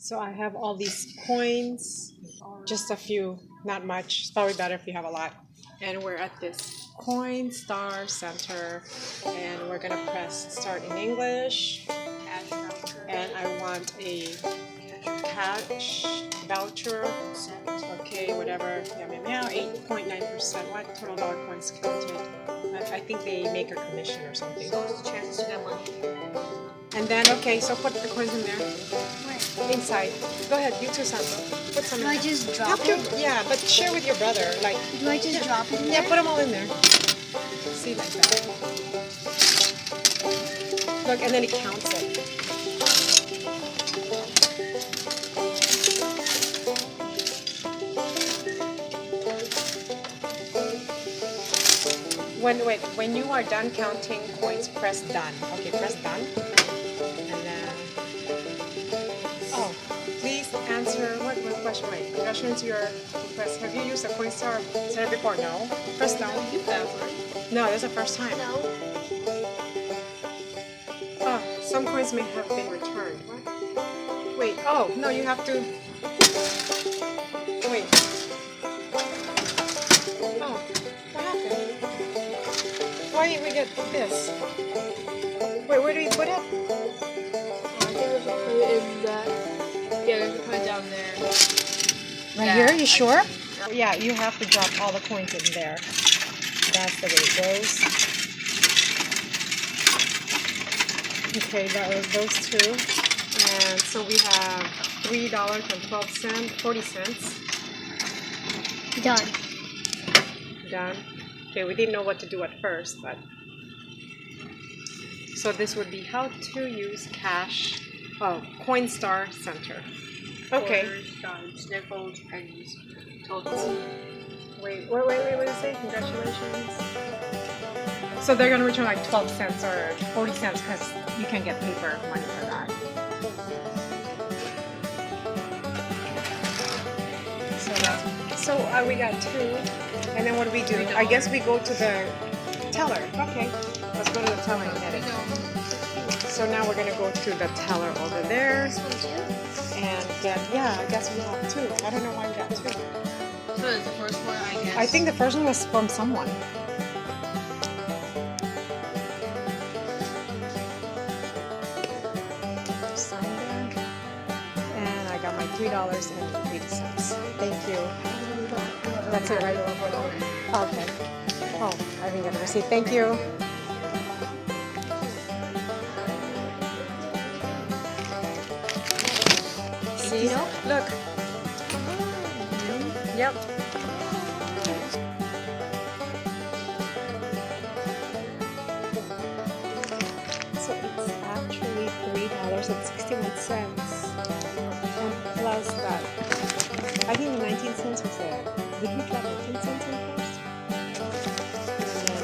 So I have all these coins, just a few, not much. It's probably better if you have a lot. And we're at this coincenter, and we're gonna press start in English. And I want a cash voucher. Okay, whatever. Meow, 8.9%. What total dollar coins counted? I think they make a commission or something. So what's the chance to get money? And then, okay, so put the coins in there. Where? Inside. Go ahead, you too, Sandra. Put some Do in I there. just drop it? Yeah, but share with your brother. Like, Do I just drop it in yeah, there? put them all in there. See, like that. Look, and then it counts it. When you are done counting coins, press done. Okay, press done. And then, please answer what question? Wait, congratulations to your request. Have you used a Coinstar center before? No. Press no. You have. No, this is the first time. No. Oh, some coins may have been returned. What? Wait. Oh no, you have to. Wait. Oh, what happened? Why didn't we get this? Wait, where do we put it? I think we should put it in that. Yeah, we should put it down there. Right here? You sure? Yeah, you have to drop all the coins in there. That's the way it goes. Okay, that was those two. And so we have $3.12, 40 cents. Done. Done. Okay, we didn't know what to do at first, but so this would be how to use cash. Oh, Coinstar Center. Okay. Quarters, dimes, nickels, pennies, tokens. Wait, what did it say? Congratulations. So they're gonna return like 12 cents or 40 cents because you can get paper money for that. So we got two, and then what do we do? I guess we go to the teller. Okay, let's go to the teller and get it. So now we're gonna go to the teller over there, This one too? and yeah, I guess we have two. I don't know why we got two. So that's the first one, I guess. I think the first one was from someone. Sign there. And I got my $3.80. Thank you. That's it, right? Okay. Oh, I didn't get a receipt. Thank you. See? Look. Yep. So it's actually $3.61. And plus that. I think the 19 cents was there. Did we drop 19 cents in first? And then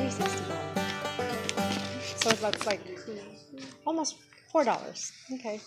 $3.61. So that's like almost $4. Okay.